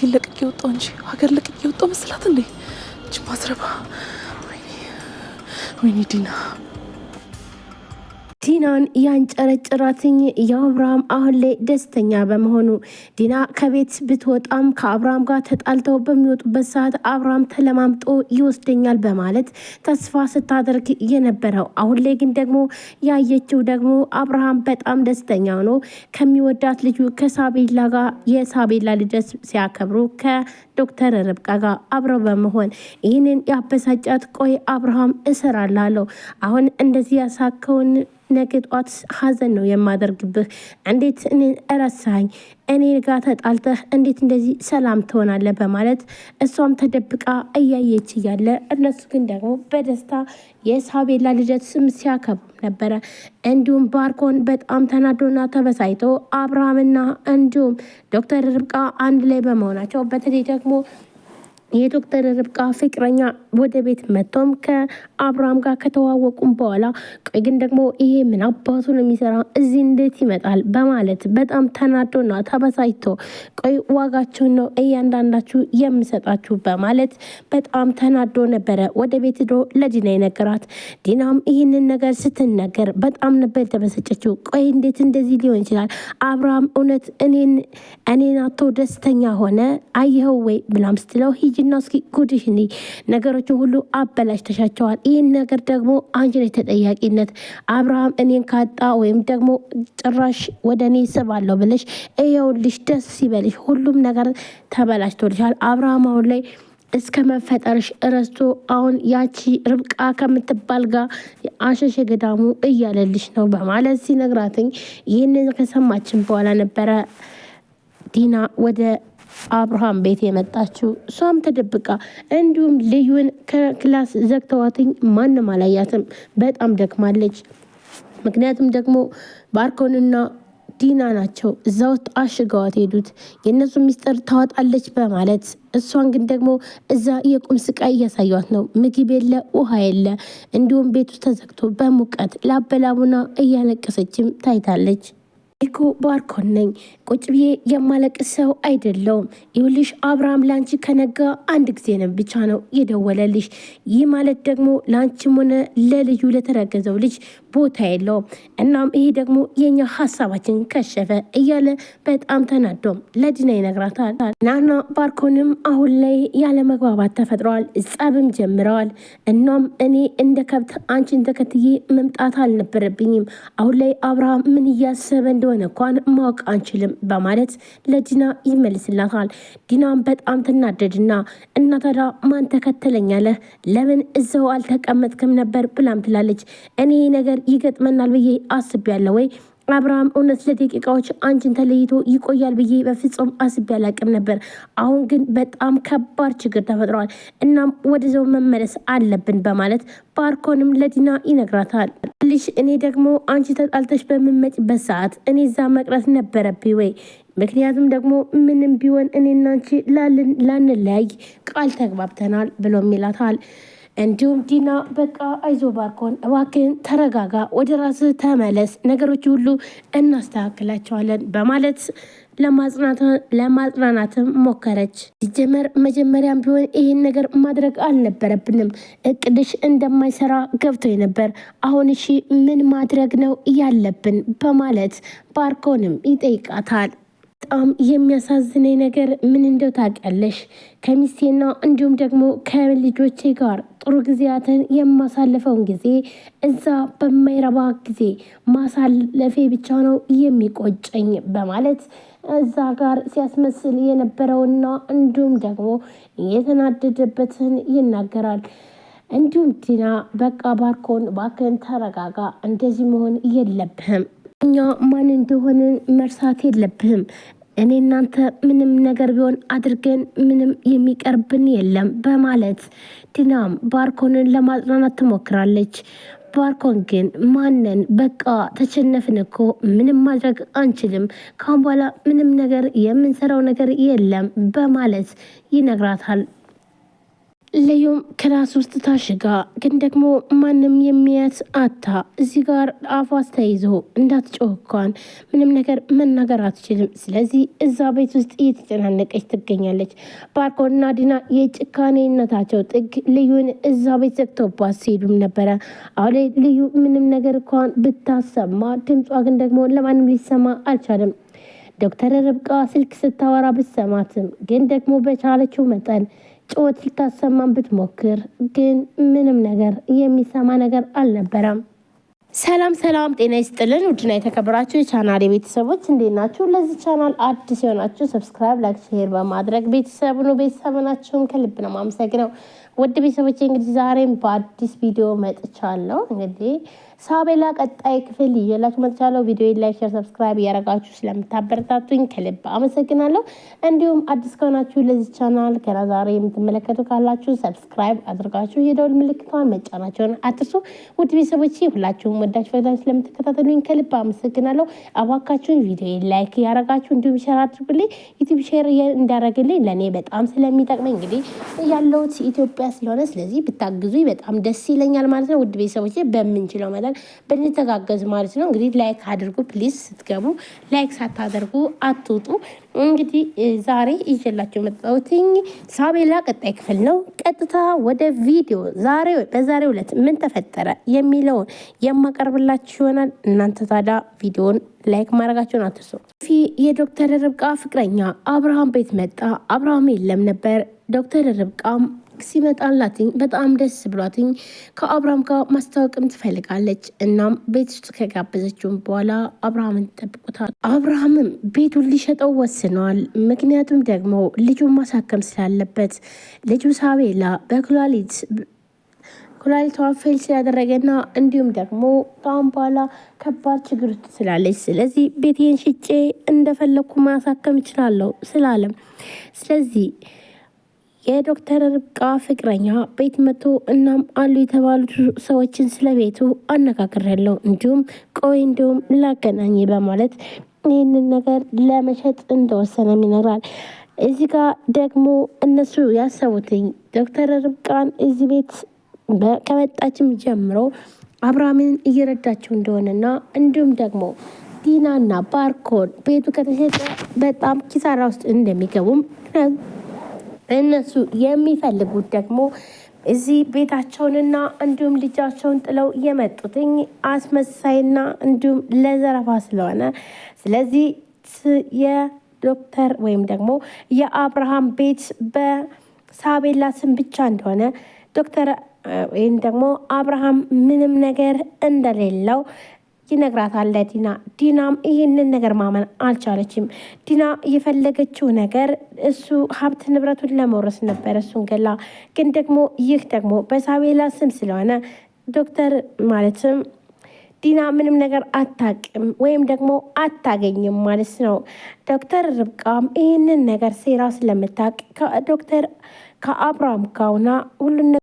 ቤቴን ለቅቄ ወጣሁ እንጂ ሀገር ለቅቄ ወጣሁ መስላት እንዴ? እጅ ማዝረባ። ወይኔ ዲና ዲናን ያንጨረጭራትኝ የአብርሃም አሁን ላይ ደስተኛ በመሆኑ ዲና ከቤት ብትወጣም ከአብርሃም ጋር ተጣልተው በሚወጡበት ሰዓት አብርሃም ተለማምጦ ይወስደኛል በማለት ተስፋ ስታደርግ የነበረው አሁን ላይ ግን ደግሞ ያየችው ደግሞ አብርሃም በጣም ደስተኛ ሆኖ ከሚወዳት ልጁ ከሳቤላ ጋር የሳቤላ ልደት ሲያከብሩ ከዶክተር ርብቃ ጋር አብረው በመሆን ይህንን ያበሳጫት ቆይ አብርሃም እሰራላለሁ አሁን እንደዚህ ያሳከውን ነገ ጧት ሀዘን ነው የማደርግብህ። እንዴት እኔን እረሳኝ? እኔ ጋር ተጣልተህ እንዴት እንደዚህ ሰላም ትሆናለህ? በማለት እሷም ተደብቃ እያየች እያለ እነሱ ግን ደግሞ በደስታ የሳቤላ ልደት ስም ሲያከብሩ ነበረ። እንዲሁም ባርኮን በጣም ተናዶና ተበሳይቶ አብርሃምና እንዲሁም ዶክተር ርብቃ አንድ ላይ በመሆናቸው በተለይ ደግሞ የዶክተር ርብቃ ፍቅረኛ ወደ ቤት መጥቶም ከአብርሃም ጋር ከተዋወቁም በኋላ ቆይ ግን ደግሞ ይሄ ምን አባቱ ነው የሚሰራ እዚህ እንዴት ይመጣል? በማለት በጣም ተናዶና ተበሳጭቶ ቆይ ዋጋቸውን ነው እያንዳንዳችሁ የምሰጣችሁ በማለት በጣም ተናዶ ነበረ ወደ ቤት ሄዶ ለዲና የነገራት። ዲናም ይህንን ነገር ስትነገር በጣም ነበር የተበሰጨችው። ቆይ እንዴት እንደዚህ ሊሆን ይችላል? አብርሃም እውነት እኔን አቶ ደስተኛ ሆነ አየኸው ወይ ብላም ስትለው ሂጂና እስኪ ጉድሽኒ ነገሮችን ሁሉ አበላሽተሻቸዋል። ይህን ነገር ደግሞ አንቺ ነሽ ተጠያቂነት። አብርሃም እኔን ካጣ ወይም ደግሞ ጭራሽ ወደ እኔ ስባለሁ ብለሽ ይኸውልሽ ደስ ይበልሽ፣ ሁሉም ነገር ተበላሽቶልሻል። አብርሃም አሁን ላይ እስከ መፈጠርሽ ረስቶ አሁን ያቺ ርብቃ ከምትባል ጋር አሸሸ ገዳሙ እያለልሽ ነው በማለት ሲነግራትኝ ይህንን ከሰማችን በኋላ ነበረ ዲና ወደ አብርሃም ቤት የመጣችው። እሷም ተደብቃ እንዲሁም ልዩን ከክላስ ዘግተዋትኝ ማንም አላያትም። በጣም ደክማለች። ምክንያቱም ደግሞ ባርኮንና ዲና ናቸው እዛ ውስጥ አሽገዋት ሄዱት የእነሱ ሚስጥር ታወጣለች በማለት እሷን ግን ደግሞ እዛ የቁም ስቃይ እያሳዩት ነው። ምግብ የለ፣ ውሃ የለ፣ እንዲሁም ቤቱ ተዘግቶ በሙቀት ላበላቡና እያለቀሰችም ታይታለች። እኮ ባርኮን ነኝ ቁጭ ብዬ የማለቅስ ሰው አይደለውም። ይኸውልሽ አብርሃም ላንቺ ከነጋ አንድ ጊዜ ነው ብቻ ነው የደወለልሽ። ይህ ማለት ደግሞ ላንቺም ሆነ ለልጁ ለተረገዘው ልጅ ቦታ የለውም። እናም ይሄ ደግሞ የኛ ሀሳባችን ከሸፈ እያለ በጣም ተናዶም ለዲና ይነግራታል። ናና ባርኮንም አሁን ላይ ያለ መግባባት ተፈጥረዋል። ጸብም ጀምረዋል። እናም እኔ እንደ ከብት አንቺን ተከትዬ መምጣት አልነበረብኝም። አሁን ላይ አብርሃም ምን እያሰበ እንደሆነ እንኳን ማወቅ አንችልም በማለት ለዲና ይመልስላታል። ዲናም በጣም ትናደድና እና ታዲያ ማን ተከተለኛለህ? ለምን እዛው አልተቀመጥክም ነበር ብላም ትላለች። እኔ ነገር ይገጥመናል ብዬ አስቤያለሁ ወይ? አብርሃም እውነት ለደቂቃዎች አንቺን ተለይቶ ይቆያል ብዬ በፍጹም አስቤ አላቅም ነበር። አሁን ግን በጣም ከባድ ችግር ተፈጥሯል። እናም ወደዛው መመለስ አለብን በማለት ባርኮንም ለዲና ይነግራታል። ልሽ እኔ ደግሞ አንቺ ተጣልተሽ በምመጭበት ሰዓት እኔ እዛ መቅረት ነበረብኝ ወይ? ምክንያቱም ደግሞ ምንም ቢሆን እኔና አንቺ ላንለያይ ቃል ተግባብተናል ብሎም ይላታል። እንዲሁም ዲና በቃ አይዞ ባርኮን እባክህን ተረጋጋ፣ ወደ ራስህ ተመለስ፣ ነገሮች ሁሉ እናስተካክላቸዋለን በማለት ለማጽናናትም ሞከረች። ሲጀመር መጀመሪያም ቢሆን ይህን ነገር ማድረግ አልነበረብንም። እቅድሽ እንደማይሰራ ገብቶኝ ነበር። አሁን እሺ ምን ማድረግ ነው ያለብን በማለት ባርኮንም ይጠይቃታል። በጣም የሚያሳዝነኝ ነገር ምን እንደው ታውቂያለሽ? ከሚስቴና እንዲሁም ደግሞ ከልጆቼ ጋር ጥሩ ጊዜያትን የማሳልፈውን ጊዜ እዛ በማይረባ ጊዜ ማሳለፌ ብቻ ነው የሚቆጨኝ በማለት እዛ ጋር ሲያስመስል የነበረውና እንዲሁም ደግሞ የተናደደበትን ይናገራል። እንዲሁም ዲና በቃ ባርኮን እባክህን ተረጋጋ፣ እንደዚህ መሆን የለብህም፣ እኛ ማን እንደሆንን መርሳት የለብህም። እኔ እናንተ ምንም ነገር ቢሆን አድርገን ምንም የሚቀርብን የለም በማለት ዲናም ባርኮንን ለማጽናናት ትሞክራለች። ባርኮን ግን ማንን በቃ ተሸነፍን እኮ ምንም ማድረግ አንችልም፣ ካሁን በኋላ ምንም ነገር የምንሰራው ነገር የለም በማለት ይነግራታል። ልዩም ክላስ ውስጥ ታሽጋ ግን ደግሞ ማንም የሚያት አታ እዚህ ጋር አፏ ተይዞ እንዳትጮህ እንኳን ምንም ነገር መናገር አትችልም። ስለዚህ እዛ ቤት ውስጥ እየተጨናነቀች ትገኛለች። ባርኮና ዲና የጭካኔነታቸው ጥግ ልዩን እዛ ቤት ዘግተውባት ሲሄዱም ነበረ። አሁን ልዩ ምንም ነገር እንኳን ብታሰማ ድምጿ ግን ደግሞ ለማንም ሊሰማ አልቻለም። ዶክተር ርብቃ ስልክ ስታወራ ብሰማትም ግን ደግሞ በቻለችው መጠን ጩኸት ልታሰማን ብትሞክር ግን ምንም ነገር የሚሰማ ነገር አልነበረም። ሰላም ጤና ይስጥልን። ውድና የተከበራችሁ የቻናል ቤተሰቦች እንዴት ናችሁ? ለዚህ ቻናል አዲስ የሆናችሁ ሰብስክራይብ፣ ላይክ፣ ሼር በማድረግ ቤተሰብ ነው። ቤተሰብናችሁን ከልብ ነው ማመሰግነው። ውድ ቤተሰቦች እንግዲህ ዛሬም በአዲስ ቪዲዮ መጥቻለሁ። እንግዲህ ሳቤላ ቀጣይ ክፍል ይዤላችሁ መጥቻለሁ። ቪዲዮ ላይክ፣ ሼር፣ ሰብስክራይብ እያደረጋችሁ ስለምታበረታቱኝ ከልብ አመሰግናለሁ። እንዲሁም አዲስ ከሆናችሁ ለዚህ ቻናል ገና ዛሬ የምትመለከቱ ካላችሁ ሰብስክራይብ አድርጋችሁ የደውል ምልክቷን መጫናቸውን አትርሱ። ውድ ቤተሰቦች ሁላችሁም ወዳችሁ ፈቅዳችሁ ስለምትከታተሉኝ ከልብ አመሰግናለሁ። አባካችሁን ቪዲዮ ላይክ እያደረጋችሁ እንዲሁም ሼር አድርጉልኝ። ዩቲዩብ ሼር እንዳደረግልኝ ለእኔ በጣም ስለሚጠቅመኝ እንግዲህ ያለሁት ኢትዮጵያ ስለሆነ ስለዚህ ብታግዙ በጣም ደስ ይለኛል ማለት ነው። ውድ ቤተሰቦች በምንችለው መጠን ብንተጋገዝ ማለት ነው። እንግዲህ ላይክ አድርጉ ፕሊዝ። ስትገቡ ላይክ ሳታደርጉ አትውጡ። እንግዲህ ዛሬ ይዤላችሁ የመጣሁት ሳቤላ ቀጣይ ክፍል ነው። ቀጥታ ወደ ቪዲዮ በዛሬው ዕለት ምን ተፈጠረ የሚለውን የማቀርብላችሁ ይሆናል። እናንተ ታዲያ ቪዲዮን ላይክ ማድረጋችሁን አትርሱ። የዶክተር ርብቃ ፍቅረኛ አብርሃም ቤት መጣ። አብርሃም የለም ነበር። ዶክተር ርብቃም ሲመጣላትኝ በጣም ደስ ብሏትኝ ከአብርሃም ጋር ማስታወቅም ትፈልጋለች። እናም ቤት ውስጥ ከጋበዘችውም በኋላ አብርሃምን ጠብቁታል። አብርሃምም ቤቱን ሊሸጠው ወስነዋል። ምክንያቱም ደግሞ ልጁን ማሳከም ስላለበት ልጁ ሳቤላ ኩላሊቷ ፌል ስላደረገና እንዲሁም ደግሞ ከአሁን በኋላ ከባድ ችግር ውስጥ ስላለች ስለዚህ ቤቴን ሽጬ እንደፈለግኩ ማሳከም እችላለሁ ስላለም ስለዚህ የዶክተር ርብቃ ፍቅረኛ ቤት መጥቶ እናም አሉ የተባሉት ሰዎችን ስለ ቤቱ አነጋግሬያለሁ፣ እንዲሁም ቆይ እንዲሁም ላገናኝ በማለት ይህንን ነገር ለመሸጥ እንደወሰነም ይነግራል። እዚህ ጋር ደግሞ እነሱ ያሰቡትኝ ዶክተር ርብቃን እዚህ ቤት ከመጣችም ጀምሮ አብርሃምን እየረዳቸው እንደሆነና እንዲሁም ደግሞ ዲናና ባርኮን ቤቱ ከተሸጠ በጣም ኪሳራ ውስጥ እንደሚገቡም እነሱ የሚፈልጉት ደግሞ እዚህ ቤታቸውንና እንዲሁም ልጃቸውን ጥለው የመጡትኝ አስመሳይና እንዲሁም ለዘረፋ ስለሆነ ስለዚህ የዶክተር ወይም ደግሞ የአብርሃም ቤት በሳቤላ ስም ብቻ እንደሆነ ዶክተር ወይም ደግሞ አብርሃም ምንም ነገር እንደሌለው ይነግራታል ለዲና። ዲናም ይህንን ነገር ማመን አልቻለችም። ዲና የፈለገችው ነገር እሱ ሀብት ንብረቱን ለመውረስ ነበር እሱን ገላ። ግን ደግሞ ይህ ደግሞ በሳቤላ ስም ስለሆነ ዶክተር ማለትም ዲና ምንም ነገር አታቅም ወይም ደግሞ አታገኝም ማለት ነው። ዶክተር ርብቃም ይህንን ነገር ሴራ ስለምታቅ ከዶክተር ከአብርሃም ጋውና ሁሉን